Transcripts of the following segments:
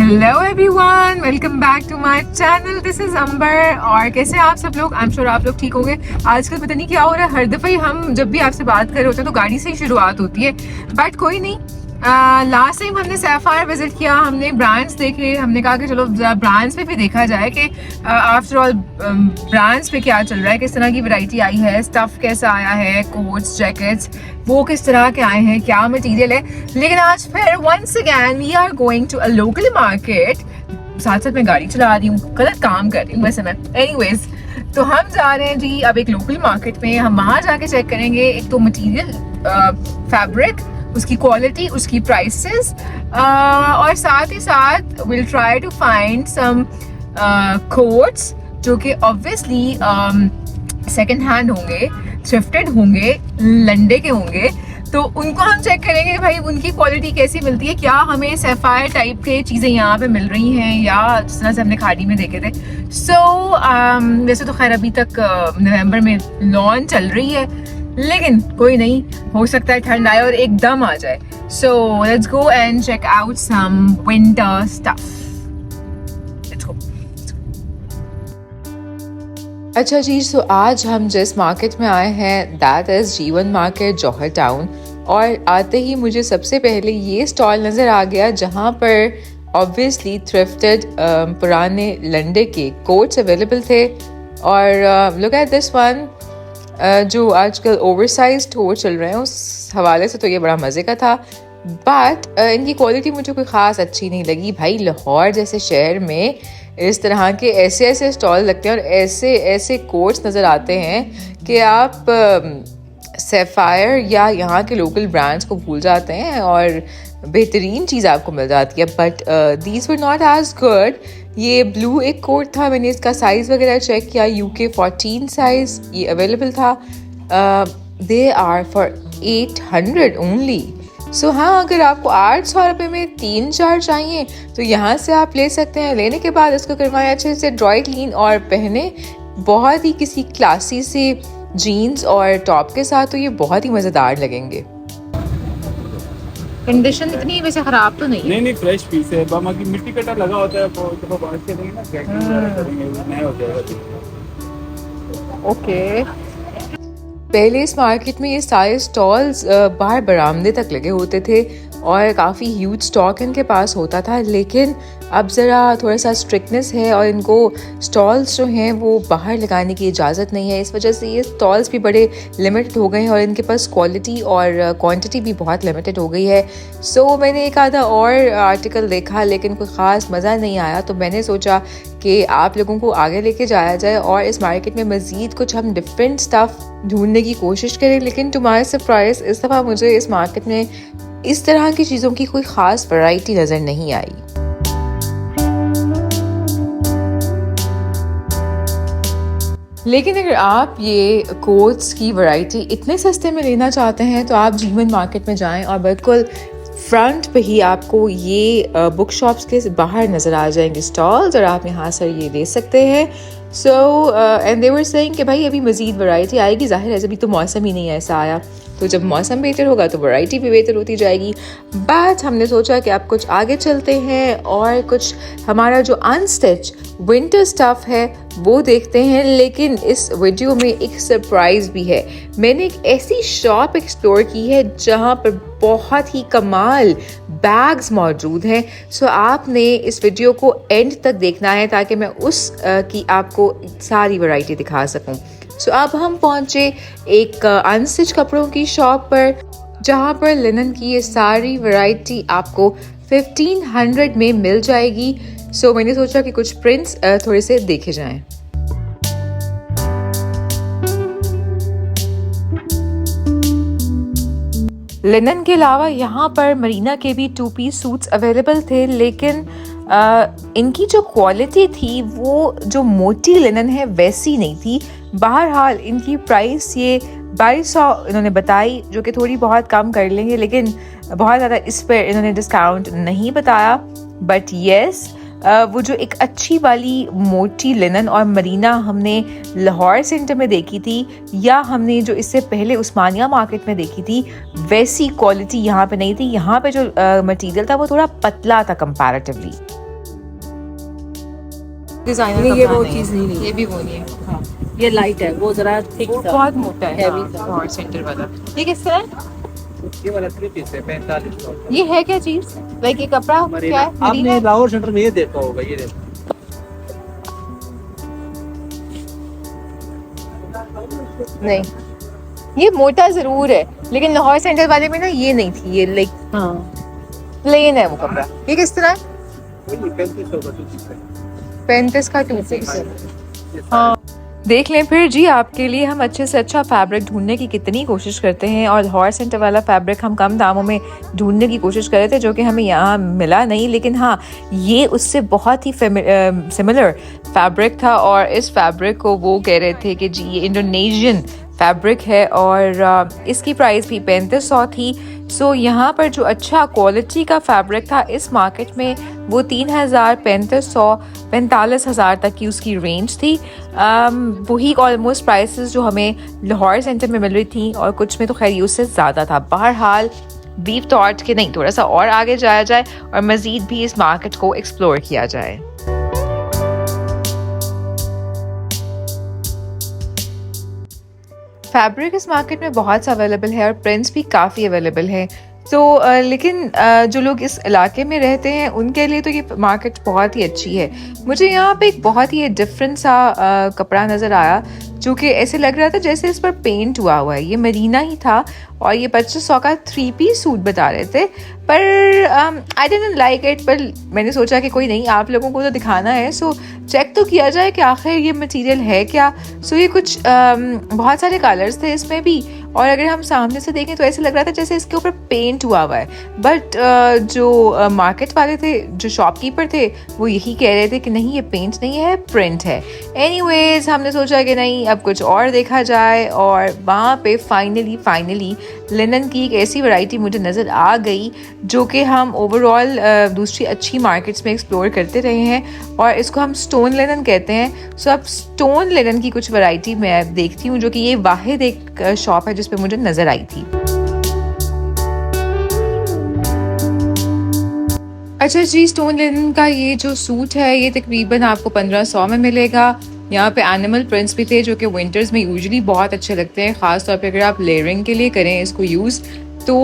Hello everyone, welcome back to my channel. This is Amber. और कैसे हैं आप सब लोग? आई एम श्योर आप लोग ठीक होंगे। आजकल पता नहीं क्या हो रहा है, हर दफ़ा ही हम जब भी आपसे बात कर रहे होते हैं तो गाड़ी से ही शुरुआत होती है, बट कोई नहीं। लास्ट टाइम हमने सैफायर विजिट किया, हमने ब्रांड्स देखे, हमने कहा कि चलो ब्रांड्स पे भी देखा जाए कि आफ्टर ऑल ब्रांड्स पे क्या चल रहा है, किस तरह की वैरायटी आई है, स्टफ कैसा आया है, कोट्स जैकेट्स वो किस तरह के आए हैं, क्या मटीरियल है। लेकिन आज फिर once again we are going to a local market. साथ साथ मैं गाड़ी चला रही हूँ, गलत काम कर रही हूँ वैसे मैं। एनीवेज, तो हम जा रहे हैं जी अब एक लोकल मार्केट में। हम वहाँ जाके चेक करेंगे एक तो मटीरियल, फैब्रिक, उसकी क्वालिटी, उसकी प्राइसेस, और साथ ही साथ will try to find some coats जो कि ऑब्वियसली सेकंड हैंड होंगे, थ्रिफ्टेड होंगे, लंडे के होंगे। तो उनको हम चेक करेंगे भाई उनकी क्वालिटी कैसी मिलती है, क्या हमें सैफायर टाइप के चीज़ें यहाँ पे मिल रही हैं या जिस तरह से हमने खाड़ी में देखे थे। वैसे तो खैर अभी तक नवंबर में लॉन्च चल रही है, लेकिन कोई नहीं, हो सकता है ठंड आए और एकदम आ जाए। So let's go and check out some winter stuff. Let's go. अच्छा जी, सो आज हम जिस मार्केट में आए हैं दैट इज़ जीवन मार्केट, जौहर टाउन। और आते ही मुझे सबसे पहले ये स्टॉल नज़र आ गया जहाँ पर ऑब्वियसली थ्रिफ्टेड पुराने लंडे के कोट्स अवेलेबल थे। और लुक एट दिस वन, जो आजकल ओवरसाइज्ड कोट चल रहे हैं उस हवाले से तो ये बड़ा मज़े का था, बट इनकी क्वालिटी मुझे कोई ख़ास अच्छी नहीं लगी। भाई लाहौर जैसे शहर में इस तरह के ऐसे ऐसे स्टॉल लगते हैं और ऐसे ऐसे कोट्स नज़र आते हैं कि आप सैफायर या यहाँ के लोकल ब्रांड्स को भूल जाते हैं और बेहतरीन चीज़ आपको मिल जाती है। But these were not as good. ये ब्लू एक कोट था, मैंने इसका साइज़ वगैरह चेक किया, UK 14 साइज़ ये अवेलेबल था। They are for 800 only. So हाँ, अगर आपको 800 रुपये में 3-4 चाहिए तो यहाँ से आप ले सकते हैं। लेने के बाद इसको करवाएं अच्छे से ड्राई क्लीन और पहने बहुत ही किसी क्लासी से जीन्स और टॉप के साथ, तो ये बहुत ही मज़ेदार लगेंगे। कंडीशन इतनी वैसे खराब तो नहीं है। नहीं, फ्रेश पीस है। बाकी मिट्टी कटा लगा होता है, तो बारिश से देंगे ना, क्रैकिंग वगैरह करेंगे, नया हो जाएगा। ओके। पहले इस मार्केट में ये सारे स्टॉल्स बाहर बरामदे तक लगे होते थे और काफ़ी ह्यूज स्टॉक इनके पास होता था, लेकिन अब ज़रा थोड़ा सा स्ट्रिक्टनेस है और इनको स्टॉल्स जो हैं वो बाहर लगाने की इजाज़त नहीं है। इस वजह से ये स्टॉल्स भी बड़े लिमिटेड हो गए हैं और इनके पास क्वालिटी और क्वांटिटी भी बहुत लिमिटेड हो गई है। सो मैंने एक आधा और आर्टिकल देखा, लेकिन कोई ख़ास मज़ा नहीं आया, तो मैंने सोचा कि आप लोगों को आगे लेके जाया जाए और इस मार्केट में मज़ीद कुछ हम डिफरेंट स्टफ़ ढूंढने की कोशिश करें। लेकिन टू माय सरप्राइज़ इस दफ़ा मुझे इस मार्केट में इस तरह की चीज़ों की कोई ख़ास वैरायटी नज़र नहीं आई। लेकिन अगर आप ये कोट्स की वैरायटी इतने सस्ते में लेना चाहते हैं तो आप जीवन मार्केट में जाएं और बिल्कुल फ्रंट पे ही आपको ये बुक शॉप्स के बाहर नज़र आ जाएंगे स्टॉल्स और आप यहाँ से ये ले सकते हैं। So and they were saying कि भाई अभी मज़ीद वैरायटी आएगी, ज़ाहिर है अभी तो मौसम ही नहीं ऐसा आया, तो जब मौसम बेहतर होगा तो वैरायटी भी बेहतर होती जाएगी। बट हमने सोचा कि आप कुछ आगे चलते हैं और कुछ हमारा जो अनस्टिच विंटर स्टफ़ है वो देखते हैं। लेकिन इस वीडियो में एक सरप्राइज़ भी है। मैंने एक ऐसी शॉप एक्सप्लोर की है जहाँ पर बहुत ही कमाल बैग्स मौजूद हैं। सो आपने इस वीडियो को एंड तक देखना है ताकि मैं उस की आपको सारी वैरायटी दिखा सकूं। सो अब हम पहुंचे एक अनस्टिच कपड़ों की शॉप पर जहाँ पर लिनन की ये सारी वैरायटी आपको 1500 में मिल जाएगी। सो मैंने सोचा कि कुछ प्रिंट्स थोड़े से देखे जाएं। लिनन के अलावा यहाँ पर मरीना के भी 2-piece सूट्स अवेलेबल थे, लेकिन इनकी जो क्वालिटी थी वो जो मोटी लिनन है वैसी नहीं थी। बहरहाल इनकी प्राइस ये 2200 इन्होंने बताई, जो कि थोड़ी बहुत कम कर लेंगे, लेकिन बहुत ज़्यादा इस पर इन्होंने डिस्काउंट नहीं बताया। बट येस, वो जो एक अच्छी वाली मोटी लिनन और मरीना हमने लाहौर सेंटर में देखी थी या हमने जो इससे पहले उस्मानिया मार्केट में देखी थी, वैसी क्वालिटी यहाँ पे नहीं थी। यहाँ पे जो मटेरियल था वो थोड़ा पतला था कंपैरेटिवली। डिजाइनर नहीं, ये कपड़ा वो नहीं चीज़ है। नहीं है। ये भी वो नहीं है। हाँ, ये लाइट है, वो जरा थिक वो सा। बहुत मोटा है। Heavy हाँ, सा। और सेंटर वाला। ये किस तरह है? ये वाला 3 पीस है 45 का। ये है क्या चीज? लाइक ये कपड़ा क्या मरीना है? आपने मरीना? लाहौर सेंटर में ये देखा होगा, ये देखो। नहीं, ये मोटा जरूर है, लेकिन लाहौर सेंटर वाले में ना ये नहीं थी। ये लाइक हाँ, प्लेन है वो कपड़ा। ये किस तरह है? वही 35 का 2 पीस है। 35 का 2 पीस। हाँ, देख लें फिर जी, आपके लिए हम अच्छे से अच्छा फैब्रिक ढूंढने की कितनी कोशिश करते हैं, और लाहौर सेंटर वाला फैब्रिक हम कम दामों में ढूंढने की कोशिश कर रहे थे, जो कि हमें यहाँ मिला नहीं। लेकिन हाँ, ये उससे बहुत ही सिमिलर फैब्रिक था, और इस फैब्रिक को वो कह रहे थे कि जी ये इंडोनेशियन फैब्रिक है, और इसकी प्राइस भी 3500 थी। सो यहाँ पर जो अच्छा क्वालिटी का फैब्रिक था इस मार्केट में, वो 3000, 3500, 45,000 तक की उसकी रेंज थी। वही ऑलमोस्ट प्राइसेस जो हमें लाहौर सेंटर में मिल रही थी, और कुछ में तो खैर उससे ज़्यादा था। बहरहाल वी थॉट कि नहीं, थोड़ा सा और आगे जाया जाए और मज़ीद भी इस मार्केट को एक्सप्लोर किया जाए। फैब्रिक इस मार्केट में बहुत सा अवेलेबल है, और प्रिंट्स भी काफ़ी अवेलेबल है। तो लेकिन जो लोग इस इलाके में रहते हैं उनके लिए तो ये मार्केट बहुत ही अच्छी है। मुझे यहाँ पे एक बहुत ही डिफरेंट सा कपड़ा नज़र आया, जो कि ऐसे लग रहा था जैसे इस पर पेंट हुआ है। ये मरीना ही था, और ये 2500 का 3 पीस सूट बता रहे थे, पर आई डिडंट लाइक इट। पर मैंने सोचा कि कोई नहीं, आप लोगों को तो दिखाना है, सो चेक तो किया जाए कि आखिर ये मटेरियल है क्या। सो ये कुछ बहुत सारे कलर्स थे इसमें भी, और अगर हम सामने से देखें तो ऐसे लग रहा था जैसे इसके ऊपर पेंट हुआ है। बट जो मार्केट वाले थे, जो शॉपकीपर थे, वो यही कह रहे थे कि नहीं, ये पेंट नहीं है, प्रिंट है। एनीवेज, हमने सोचा कि नहीं, अब कुछ और देखा जाए, और वहाँ पे फाइनली लिनन की एक ऐसी वैरायटी मुझे नज़र आ गई, जो कि हम ओवरऑल दूसरी अच्छी मार्केट्स में एक्सप्लोर करते रहे हैं, और इसको हम स्टोन लिनन कहते हैं। सो अब स्टोन लिनन की कुछ वैरायटी मैं देखती हूँ, जो कि ये वाहिद एक शॉप है जिस पे मुझे नज़र आई थी। अच्छा जी, स्टोन लिनन का ये जो सूट है, ये तकरीबन आपको 1500 में मिलेगा। यहाँ पे एनिमल प्रिंट्स भी थे, जो कि विंटर्स में यूजुअली बहुत अच्छे लगते हैं, ख़ास तौर पे अगर आप लेयरिंग के लिए करें इसको यूज़। तो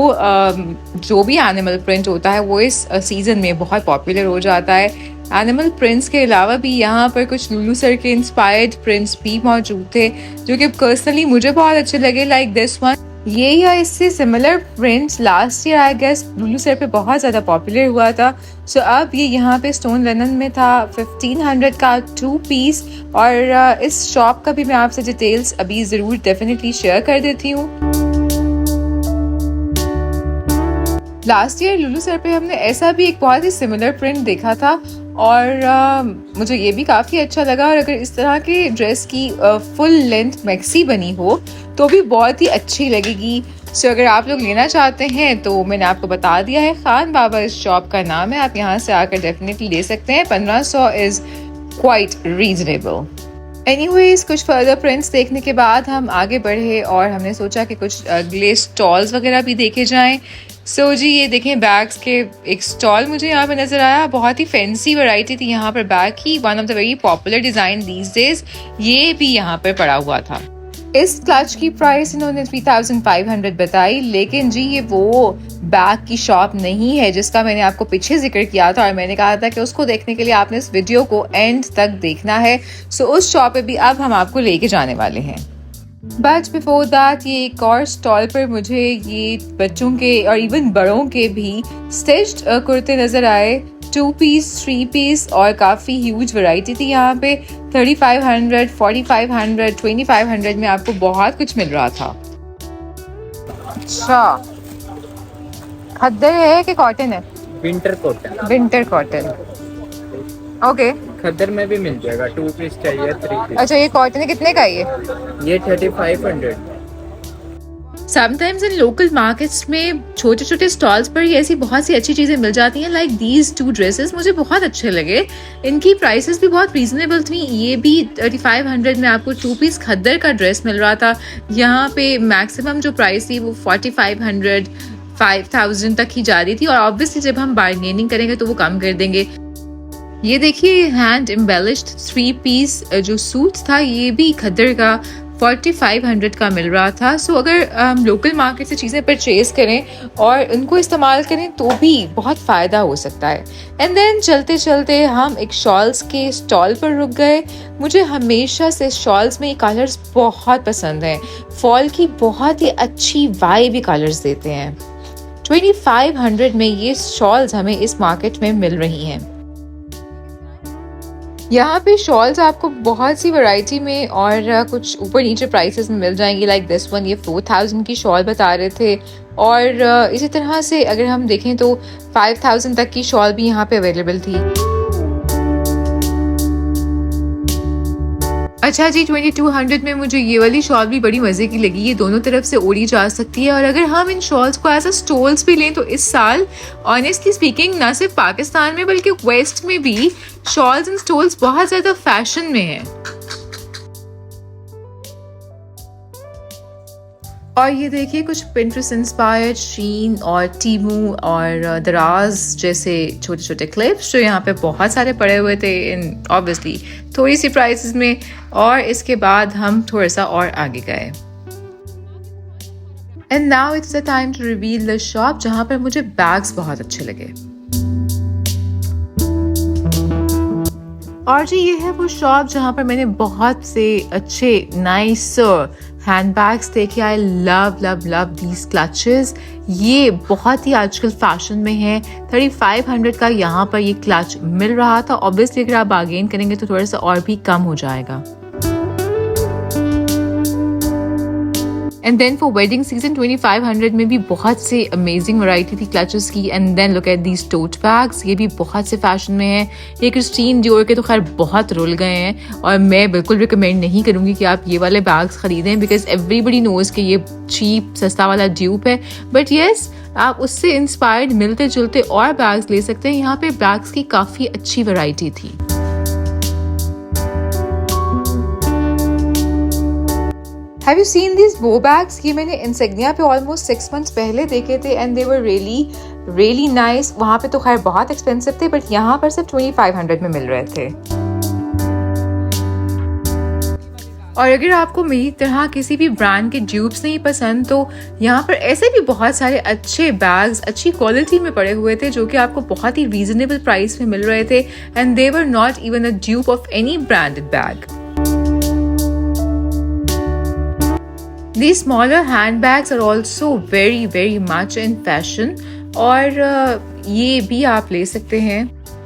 जो भी एनिमल प्रिंट होता है वो इस सीज़न में बहुत पॉपुलर हो जाता है। एनिमल प्रिंट्स के अलावा भी यहाँ पर कुछ लुलू सर के इंस्पायर्ड प्रिंट्स भी मौजूद थे, जो कि पर्सनली मुझे बहुत अच्छे लगे, लाइक दिस वन। ये या इससे similar prints last year I guess लुलू सर पे बहुत ज़्यादा पॉपुलर हुआ था। सो अब ये यहाँ पे स्टोन लिनन में था 1500 का 2 पीस, और इस शॉप का भी मैं आपसे डिटेल्स अभी ज़रूर डेफिनेटली शेयर कर देती हूँ। लास्ट ईयर लुलू सर पे हमने ऐसा भी एक बहुत ही सिमिलर प्रिंट देखा था, और मुझे ये भी काफ़ी अच्छा लगा। और अगर इस तरह के ड्रेस की फुल लेंथ मैक्सी बनी हो तो भी बहुत ही अच्छी लगेगी। सो अगर आप लोग लेना चाहते हैं तो मैंने आपको बता दिया है, खान बाबा इस शॉप का नाम है, आप यहाँ से आकर डेफिनेटली ले सकते हैं। 1500 इज़ क्वाइट रीजनेबल। एनीवेज, कुछ फर्दर प्रिंट्स देखने के बाद हम आगे बढ़े, और हमने सोचा कि कुछ अगले स्टॉल्स वगैरह भी देखे जाएं। सो जी, ये देखें, बैग्स के एक स्टॉल मुझे यहाँ पे नज़र आया। बहुत ही फैंसी वैरायटी थी यहाँ पर बैग की। One of the very popular design these days ये भी यहाँ पर पड़ा हुआ था। इस क्लच की प्राइस इन्होंने 3500 बताई, लेकिन जी ये वो बैग की शॉप नहीं है जिसका मैंने आपको पीछे जिक्र किया था, और मैंने कहा था कि उसको देखने के लिए आपने इस वीडियो को एंड तक देखना है। सो उस शॉप पे भी अब हम आपको लेके जाने वाले हैं। बट बिफोर दैट, ये एक और स्टॉल पर मुझे ये बच्चों के और इवन बड़ों के भी स्टिच्ड कुर्ते नज़र आए, 2 पीस, 3 पीस, और काफ़ी ह्यूज वैरायटी थी यहाँ पे। 3500, 4500, 2500 में आपको बहुत कुछ मिल रहा था। अच्छा, खद्दर है कि कॉटन है? Winter cotton. Winter cotton, okay. खद्दर में भी मिल जाएगा, 2 पीस चाहिए, 3 पीस। अच्छा, ये कॉटन कितने का है ये 3500। समटाइम्स इन लोकल मार्केट्स में छोटे छोटे स्टॉल्स पर ही ऐसी बहुत सी अच्छी चीज़ें मिल जाती हैं, लाइक दीज 2 ड्रेसेस मुझे बहुत अच्छे लगे। इनकी प्राइसेस भी बहुत रीजनेबल थी। ये भी 3500 में आपको 2 पीस खद्दर का ड्रेस मिल रहा था। यहाँ पे मैक्सिमम जो प्राइस थी वो 4500, 5000 तक ही जा रही थी, और ऑब्वियसली जब हम बार्गेनिंग करेंगे तो वो कम कर देंगे। ये देखिए हैंड एम्बेलिश्ड 3 पीस जो सूट था, ये भी खद्दर का 4500 का मिल रहा था। सो अगर हम लोकल मार्केट से चीज़ें परचेज करें और उनको इस्तेमाल करें तो भी बहुत फ़ायदा हो सकता है। एंड देन चलते चलते हम एक शॉल्स के स्टॉल पर रुक गए। मुझे हमेशा से शॉल्स में ये कलर्स बहुत पसंद हैं। फॉल की बहुत ही अच्छी वाइब ये कलर्स देते हैं। 2500 में ये शॉल्स हमें इस मार्केट में मिल रही हैं। यहाँ पे शॉल्स आपको बहुत सी वैरायटी में और कुछ ऊपर नीचे प्राइसेस में मिल जाएंगी। लाइक दिस वन, ये 4000 की शॉल बता रहे थे और इसी तरह से अगर हम देखें तो 5000 तक की शॉल भी यहाँ पे अवेलेबल थी। अच्छा जी, 2200 में मुझे ये वाली शॉल भी बड़ी मज़े की लगी। ये दोनों तरफ से ओढ़ी जा सकती है और अगर हम इन शॉल्स को एज अ स्टोल्स भी लें तो इस साल ऑनेस्टली स्पीकिंग ना सिर्फ पाकिस्तान में बल्कि वेस्ट में भी शॉल्स एंड स्टोल्स बहुत ज़्यादा फैशन में हैं। और ये देखिए कुछ पिंटरेस्ट इंस्पायर्ड शीन और टीमू और दराज जैसे छोटे छोटे क्लिप्स जो यहाँ पे बहुत सारे पड़े हुए थे इन ऑब्वियसली थोड़ी सी प्राइसेस में। और इसके बाद हम थोड़ा सा और आगे गए। And now it's the time to reveal the shop जहाँ पर मुझे बैग्स बहुत अच्छे लगे। और जी ये है वो शॉप जहाँ पर मैंने बहुत से अच्छे नाइस हैंड बैग्स देखे। I love love love these clutches. ये बहुत ही आजकल फैशन में है। 3500 का यहाँ पर ये क्लच मिल रहा था। ऑब्वियसली अगर आप बार्गेन करेंगे तो थोड़ा सा और भी कम हो जाएगा। And then for wedding season 2500 में भी बहुत से अमेजिंग वैरायटी थी क्लचेस की। And then look at these tote bags, ये भी बहुत से फैशन में है। ये क्रिस्टीन डियोर के तो खैर बहुत रुल गए हैं और मैं बिल्कुल रिकमेंड नहीं करूंगी कि आप ये वाले बैग्स खरीदें बिकॉज एवरीबडी नोज कि ये चीप सस्ता वाला ड्यूप है। बट येस, आप उससे इंस्पायर्ड मिलते जुलते और बैग्स ले सकते हैं। यहाँ पे बैग्स की काफ़ी अच्छी वैरायटी थी। Have you seen these bow bags? ये मैंने इंसेग्निया पे ऑलमोस्ट 6 months पहले देखे थे and they were really nice. वहाँ पे तो खैर बहुत एक्सपेंसिव थे बट यहाँ पर सिर्फ 2500 में मिल रहे थे। और अगर आपको मेरी तरह किसी भी ब्रांड के ड्यूप्स नहीं पसंद तो यहाँ पर ऐसे भी बहुत सारे अच्छे बैग्स अच्छी क्वालिटी में पड़े हुए थे जो कि आपको बहुत ही रीजनेबल प्राइस में मिल रहे थे and they were not even a dupe of any branded bag. These smaller handbags are also very much in fashion और ये भी आप ले सकते हैं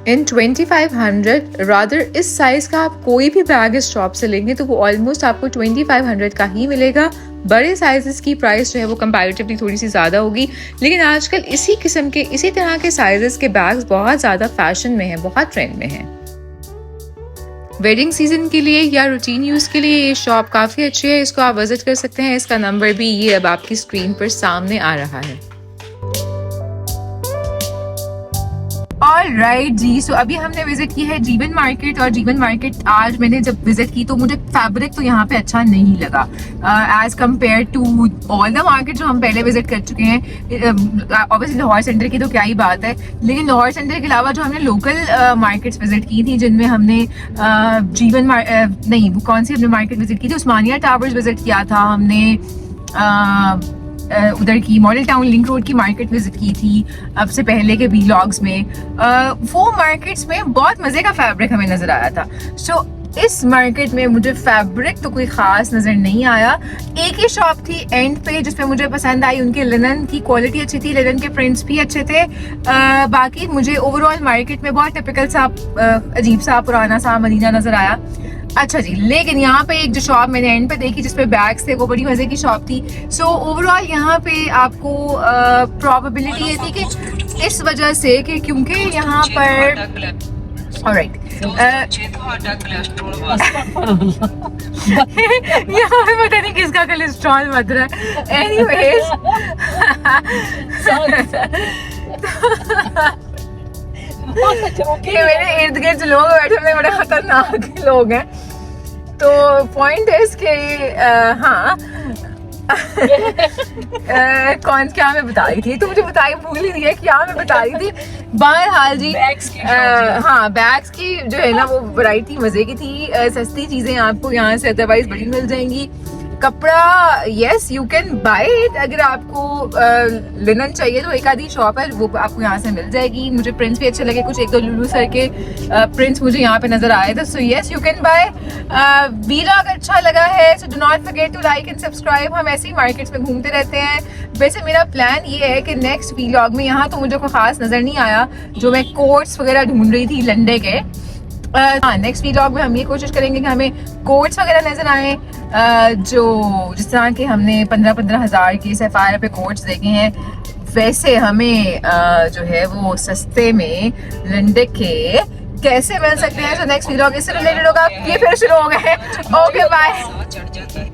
in 2500। rather इस साइज का आप कोई भी बैग इस शॉप से लेंगे तो वो ऑलमोस्ट आपको 2500 का ही मिलेगा। बड़े साइजेस की प्राइस जो है वो कंपैरेटिवली थोड़ी सी ज़्यादा होगी लेकिन आजकल इसी किस्म के इसी तरह के साइजेस के बैग्स बहुत ज़्यादा फैशन में हैं, बहुत ट्रेंड में हैं। वेडिंग सीजन के लिए या रूटीन यूज के लिए ये शॉप काफी अच्छी है। इसको आप विजिट कर सकते हैं। इसका नंबर भी ये अब आपकी स्क्रीन पर सामने आ रहा है। ऑलराइट जी, सो अभी हमने विजिट की है जीवन मार्केट और जीवन मार्केट आज मैंने जब विजिट की तो मुझे फैब्रिक तो यहाँ पे अच्छा नहीं लगा as compare to all the market जो हम पहले विजिट कर चुके हैं। ऑब्वियसली लाहौर सेंटर की तो क्या ही बात है, लेकिन लाहौर सेंटर के अलावा जो हमने लोकल मार्केट्स विजिट की थी जिनमें हमने जीवन नहीं वो कौन सी हमने मार्केट विजिट की थी, उस्मानिया टावर्स विजिट किया था हमने, उधर की मॉडल टाउन लिंक रोड की मार्केट विजिट की थी अब से पहले के व्लॉग्स में। वो मार्केट्स में बहुत मजे का फैब्रिक हमें नजर आया था। सो इस मार्केट में मुझे फैब्रिक तो कोई खास नजर नहीं आया। एक ही शॉप थी एंड पे जिसपे मुझे पसंद आई, उनके लिनन की क्वालिटी अच्छी थी, लिनन के प्रिंट्स भी अच्छे थे। बाकी मुझे ओवरऑल मार्केट में बहुत टिपिकल सा अजीब सा पुराना सा मदीना नजर आया। अच्छा जी, लेकिन यहाँ पे एक जो शॉप मैंने एंड पे देखी जिसपे बैग्स थे वो बड़ी मजे की शॉप थी। सो ओवरऑल यहाँ पे आपको प्रोबेबिलिटी ये थी कि इस वजह से कि क्योंकि यहाँ पर ऑलराइट यहाँ पे पता नहीं किसका कोलेस्ट्रॉल बढ़ रहा है। एनीवेज कि मेरे इर्द गिर्द लोग बैठे हुए बड़े खतरनाक लोग हैं। तो पॉइंट है इसके हाँ कौन क्या मैं बता रही थी, तो मुझे बताई भूल ही नहीं है क्या मैं बता रही थी। बहरहाल जी Bags की हाँ बैग्स की जो है ना वो वैरायटी मजे की थी। सस्ती चीजें आपको यहाँ से अदरवाइज बड़ी मिल जाएंगी। कपड़ा yes you can bye it, अगर आपको लिनन चाहिए तो एक आधी शॉप है वो आपको यहाँ से मिल जाएगी। मुझे प्रिंट्स भी अच्छे लगे, कुछ एक दो लुलू सर के प्रिंट्स मुझे यहाँ पे नजर आए थे। So yes you can buy. Vlog अच्छा लगा है so do not forget to like and subscribe. हम ऐसे ही मार्केट्स में घूमते रहते हैं। वैसे मेरा प्लान ये है कि नेक्स्ट व्लॉग में, यहाँ तो मुझे कोई खास नजर नहीं आया जो मैं कोट्स वगैरह ढूंढ रही थी लंडे के, हाँ नेक्स्ट व्लॉग में हम ये कोशिश करेंगे कि हमें कोट्स वगैरह नजर आए जो जिस तरह के हमने 15-15 हज़ार के सैफायर पे कोट्स देखे हैं, वैसे हमें जो है वो सस्ते में लंडे के कैसे मिल सकते हैं। तो नेक्स्ट व्लॉग इससे रिलेटेड होगा। ये फिर शुरू हो गए। Okay bye.